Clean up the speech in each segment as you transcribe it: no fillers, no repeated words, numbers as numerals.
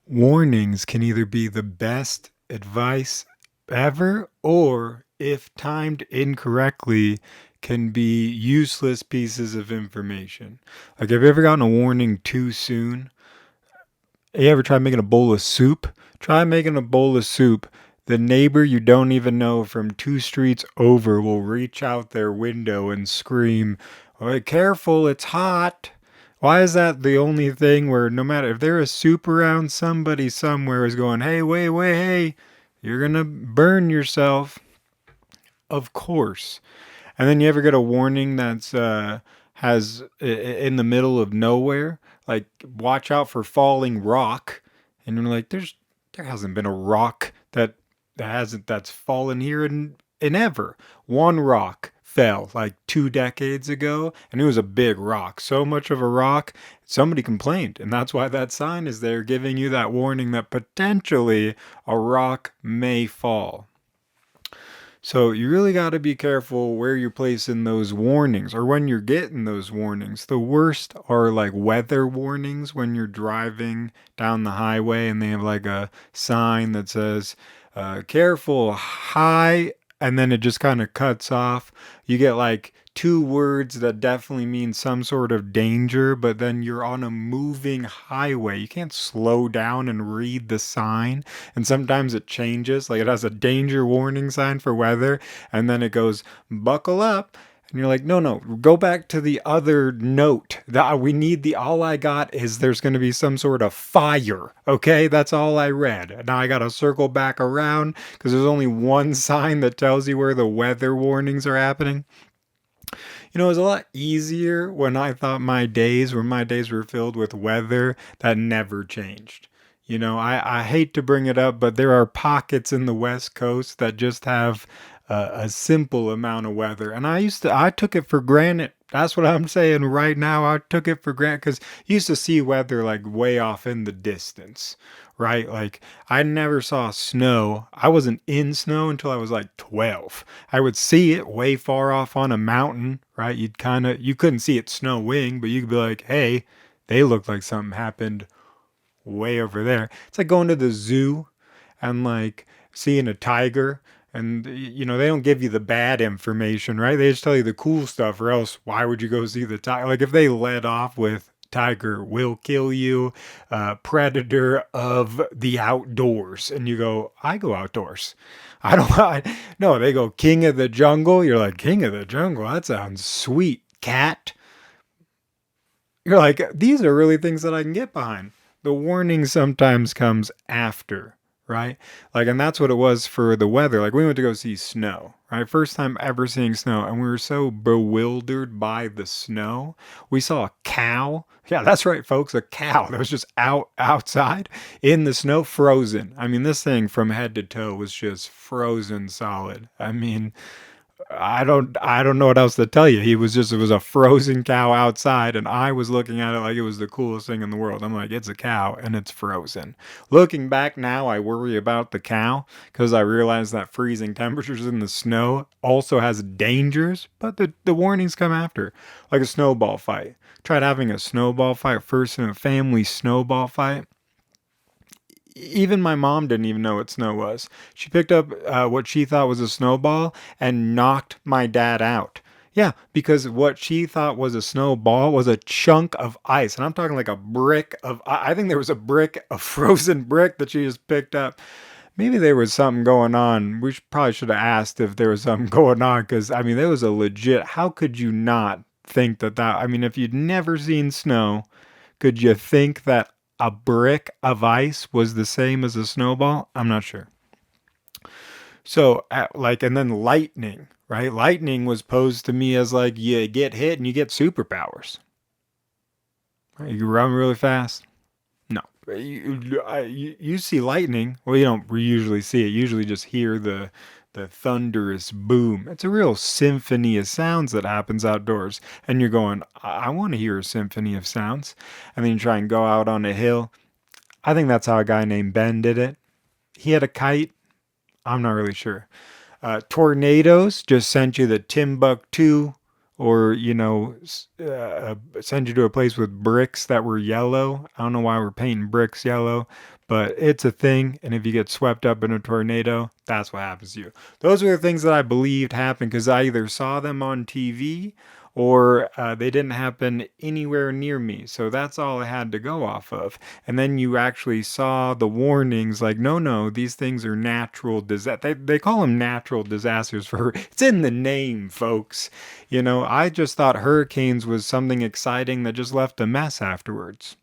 Warnings can either be the best advice ever, or, if timed incorrectly, can be useless pieces of information. Like, have you ever gotten a warning too soon? You ever try making a bowl of soup? Try making a bowl of soup. The neighbor you don't even know from two streets over will reach out their window and scream, "Oh, careful, it's hot." Why is that the only thing where no matter if there is soup around, somebody somewhere is going, "Hey, wait, wait, hey, you're gonna burn yourself." Of course. And then you ever get a warning that's has in the middle of nowhere, like watch out for falling rock, and you're like, there hasn't been a rock that's fallen here in ever. One rock fell like 2 decades ago, and it was a big rock, so much of a rock. Somebody complained, and that's why that sign is there, giving you that warning that potentially a rock may fall. So you really got to be careful where you're placing those warnings or when you're getting those warnings. The worst are like weather warnings when you're driving down the highway and they have like a sign that says, careful, high, and then it just kind of cuts off. You get like two words that definitely mean some sort of danger, but then you're on a moving highway. You can't slow down and read the sign. And sometimes it changes, like it has a danger warning sign for weather, and then it goes, buckle up. And you're like, no, no, go back to the other note. We need all I got is there's going to be some sort of fire. Okay, that's all I read. Now I got to circle back around because there's only one sign that tells you where the weather warnings are happening. It was a lot easier when I thought my days were filled with weather that never changed. I hate to bring it up, but there are pockets in the West Coast that just have a simple amount of weather. And I took it for granted. That's what I'm saying right now. I took it for granted because you used to see weather like way off in the distance, right? Like I never saw snow. I wasn't in snow until I was like 12. I would see it way far off on a mountain, right? You couldn't see it snowing, but you could be like, hey, they look like something happened way over there. It's like going to the zoo and like seeing a tiger. And they don't give you the bad information, right? They just tell you the cool stuff, or else why would you go see the tiger? Like if they led off with tiger will kill you, predator of the outdoors, and you go, I go outdoors. I don't. No, they go king of the jungle. You're like king of the jungle. That sounds sweet, cat. You're like, these are really things that I can get behind. The warning sometimes comes after, right? Like, and that's what it was for the weather. Like, we went to go see snow, right? First time ever seeing snow, and we were so bewildered by the snow. We saw a cow. Yeah, that's right, folks, a cow that was just outside in the snow, frozen. I mean, this thing from head to toe was just frozen solid. I mean, I don't know what else to tell you. It was a frozen cow outside, and I was looking at it like it was the coolest thing in the world. I'm like, it's a cow and it's frozen. Looking back now, I worry about the cow because I realize that freezing temperatures in the snow also has dangers, but the warnings come after. Like a snowball fight. Tried having a snowball fight first in a family snowball fight. Even my mom didn't even know what snow was. She picked up what she thought was a snowball and knocked my dad out. Yeah, because what she thought was a snowball was a chunk of ice. And I'm talking like a brick of, I think there was a brick, a frozen brick that she just picked up. Maybe there was something going on. Probably should have asked if there was something going on because, I mean, there was a legit, how could you not think I mean, if you'd never seen snow, could you think that a brick of ice was the same as a snowball? I'm not sure. So, and then lightning, right? Lightning was posed to me as like you get hit and you get superpowers. Right? You run really fast. No, you see lightning. Well, you don't usually see it. You usually just hear the thunderous boom. It's a real symphony of sounds that happens outdoors. And you're going, I want to hear a symphony of sounds. And then you try and go out on a hill. I think that's how a guy named Ben did it. He had a kite. I'm not really sure. Tornadoes just sent you the Timbuktu or send you to a place with bricks that were yellow. I don't know why we're painting bricks yellow, but it's a thing. And if you get swept up in a tornado, that's what happens to you. Those are the things that I believed happened because I either saw them on TV or they didn't happen anywhere near me. So that's all I had to go off of. And then you actually saw the warnings like, no, no, these things are natural disasters. They call them natural disasters for it's in the name, folks. I just thought hurricanes was something exciting that just left a mess afterwards.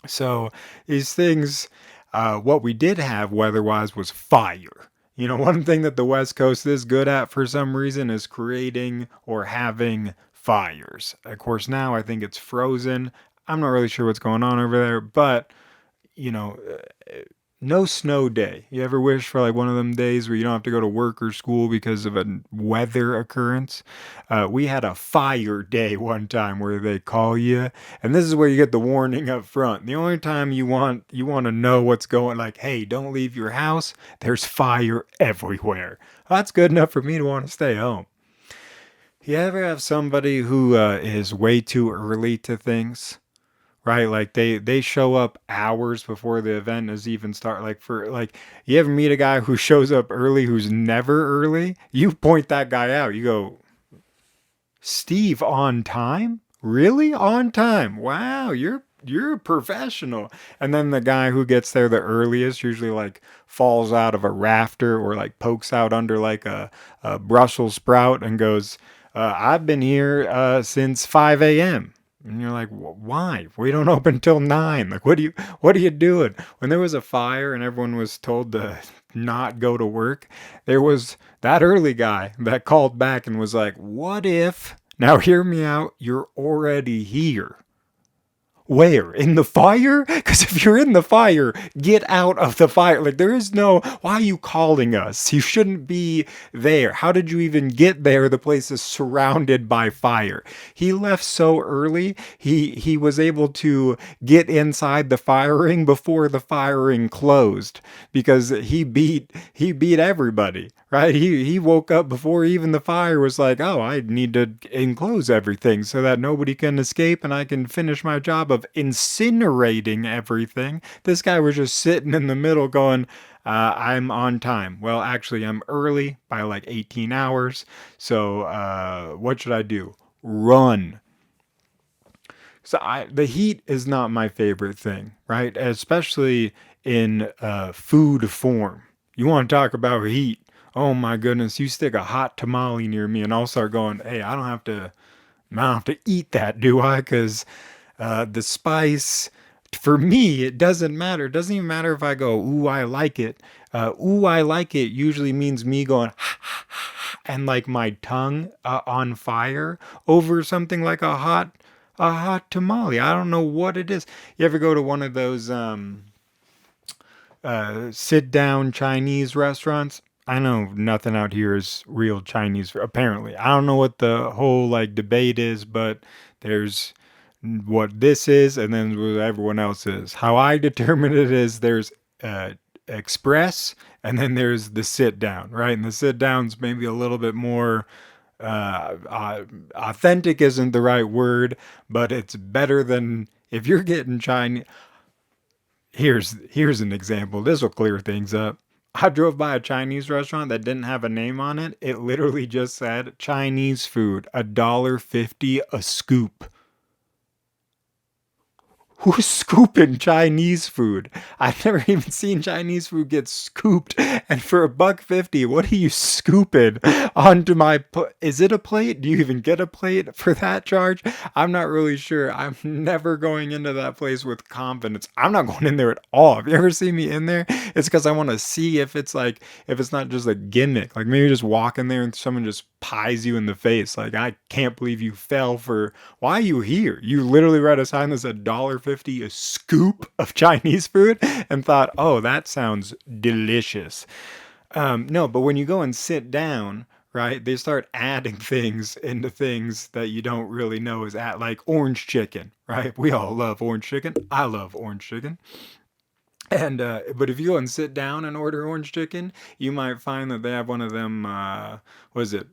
So these things, what we did have weather-wise was fire. One thing that the West Coast is good at for some reason is creating or having fires. Of course, now I think it's frozen. I'm not really sure what's going on over there, but you know, no snow day. You ever wish for like one of them days where you don't have to go to work or school because of a weather occurrence? We had a fire day one time where they call you, and this is where you get the warning up front. The only time you want to know what's going, like, hey, don't leave your house. There's fire everywhere. That's good enough for me to want to stay home. You ever have somebody who is way too early to things? Right, like they show up hours before the event is even start. Like for like, you ever meet a guy who shows up early who's never early? You point that guy out. You go, Steve, on time? Really on time? Wow, you're a professional. And then the guy who gets there the earliest usually like falls out of a rafter or like pokes out under like a Brussels sprout and goes, I've been here since 5 a.m. And you're like, why? We don't open till 9. Like, what are you doing? When there was a fire and everyone was told to not go to work, there was that early guy that called back and was like, what if, now hear me out, you're already here? Where? In the fire? Because if you're in the fire, get out of the fire. Like, there is no, why are you calling us? You shouldn't be there. How did you even get there? The place is surrounded by fire. He left so early, he was able to get inside the firing before the firing closed because he beat everybody. Right? He woke up before even the fire was like, oh, I need to enclose everything so that nobody can escape and I can finish my job of incinerating everything. This guy was just sitting in the middle going, I'm on time. Well, actually, I'm early by like 18 hours. So what should I do? Run. So the heat is not my favorite thing, right? Especially in food form. You want to talk about heat? Oh my goodness! You stick a hot tamale near me, and I'll start going, "Hey, I don't have to eat that, do I? Because the spice." For me, it doesn't matter. It doesn't even matter if I go, ooh, I like it. Ooh, I like it usually means me going, and like my tongue on fire over something like a hot tamale. I don't know what it is. You ever go to one of those sit down Chinese restaurants? I know nothing out here is real Chinese, apparently. I don't know what the whole like debate is, but there's what this is and then what everyone else is. How I determine it is there's express and then there's the sit down, right? And the sit down's maybe a little bit more authentic isn't the right word, but it's better than if you're getting Chinese. Here's an example. This will clear things up. I drove by a Chinese restaurant that didn't have a name on it. It literally just said Chinese food, $1.50 a scoop. Who's scooping Chinese food? I've never even seen Chinese food get scooped. And for $1.50, what are you scooping onto my? Is it a plate? Do you even get a plate for that charge? I'm not really sure. I'm never going into that place with confidence. I'm not going in there at all. If you ever see me in there, it's because I want to see if it's like if it's not just a gimmick. Like maybe just walk in there and someone just pies you in the face. Like I can't believe you fell for. Why are you here? You literally read a sign that said $1.50 a scoop of Chinese food and thought, oh, that sounds delicious. No, but when you go and sit down, right, they start adding things into things that you don't really know is at like orange chicken, right? We all love orange chicken. I love orange chicken. And but if you go and sit down and order orange chicken, you might find that they have one of them. Was it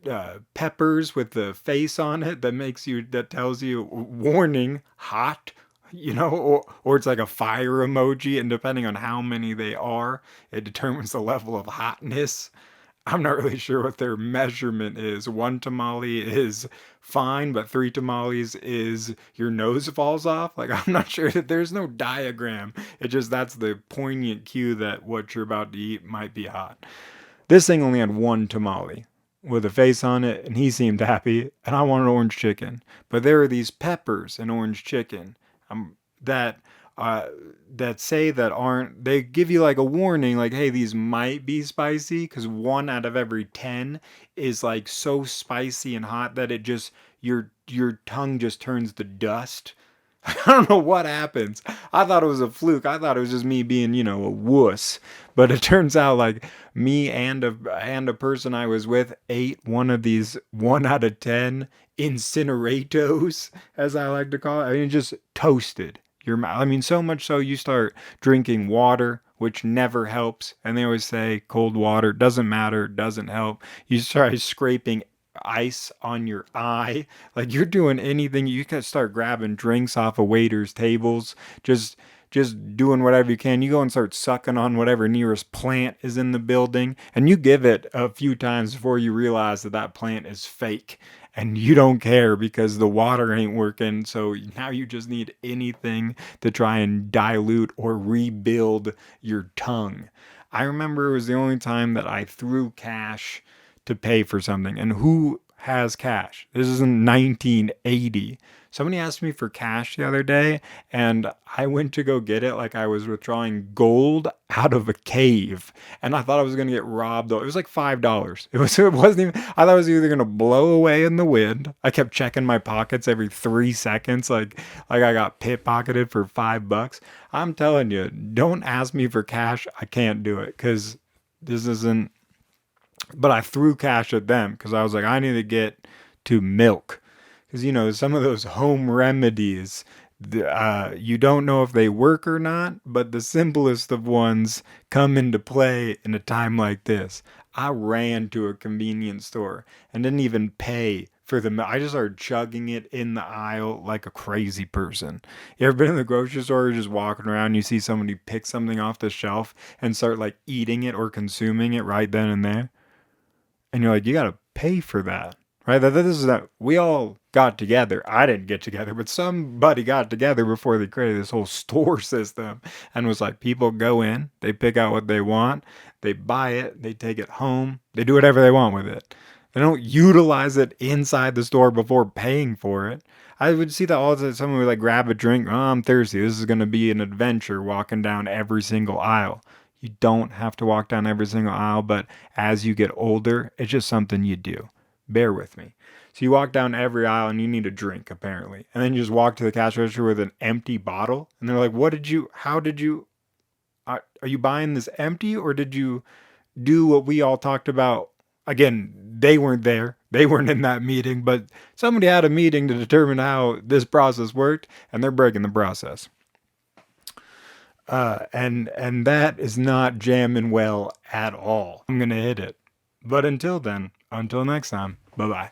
peppers with the face on it that tells you warning hot, or it's like a fire emoji, and depending on how many they are, it determines the level of hotness. I'm not really sure what their measurement is. One tamale is fine, but three tamales is your nose falls off. Like, I'm not sure that there's no diagram. It just that's the poignant cue that what you're about to eat might be hot. This thing only had one tamale with a face on it, and he seemed happy, and I wanted orange chicken. But there are these peppers in orange chicken that uh, that say that aren't. They give you like a warning, like, hey, these might be spicy, because one out of every 10 is like so spicy and hot that it just your tongue just turns to dust. I don't know what happens. I thought it was a fluke. I thought it was just me being, a wuss. But it turns out like me and a person I was with ate one of these 1 out of 10 incineratos, as I like to call it. I mean, just toasted your mouth. I mean, so much so you start drinking water, which never helps. And they always say cold water doesn't matter, doesn't help. You try scraping ice on your eye. Like you're doing anything. You can start grabbing drinks off of waiters' tables. Just doing whatever you can. You go and start sucking on whatever nearest plant is in the building, and you give it a few times before you realize that that plant is fake. And you don't care because the water ain't working. So now you just need anything to try and dilute or rebuild your tongue. I remember it was the only time that I threw cash to pay for something. And who has cash? This is in 1980. Somebody asked me for cash the other day, and I went to go get it like I was withdrawing gold out of a cave, and I thought I was gonna get robbed. It was like $5. It wasn't even. I thought it was either gonna blow away in the wind. I kept checking my pockets every 3 seconds, like I got pickpocketed for $5. I'm telling you, don't ask me for cash. I can't do it because this isn't. But I threw cash at them because I was like, I need to get to milk. Because, some of those home remedies, you don't know if they work or not, but the simplest of ones come into play in a time like this. I ran to a convenience store and didn't even pay for the milk. I just started chugging it in the aisle like a crazy person. You ever been in the grocery store, you're just walking around, you see somebody pick something off the shelf and start like eating it or consuming it right then and there? And you're like, you got to pay for that, right? This is that we all got together. I didn't get together, but somebody got together before they created this whole store system and was like, people go in, they pick out what they want, they buy it, they take it home, they do whatever they want with it. They don't utilize it inside the store before paying for it. I would see that all the time. Someone would like grab a drink. Oh, I'm thirsty. This is going to be an adventure walking down every single aisle. You don't have to walk down every single aisle, but as you get older, it's just something you do. Bear with me. So you walk down every aisle and you need a drink, apparently. And then you just walk to the cash register with an empty bottle. And they're like, how did you, are you buying this empty or did you do what we all talked about? Again, they weren't there. They weren't in that meeting, but somebody had a meeting to determine how this process worked, and they're breaking the process. And that is not jamming well at all. I'm gonna hit it. But until then, until next time, bye bye.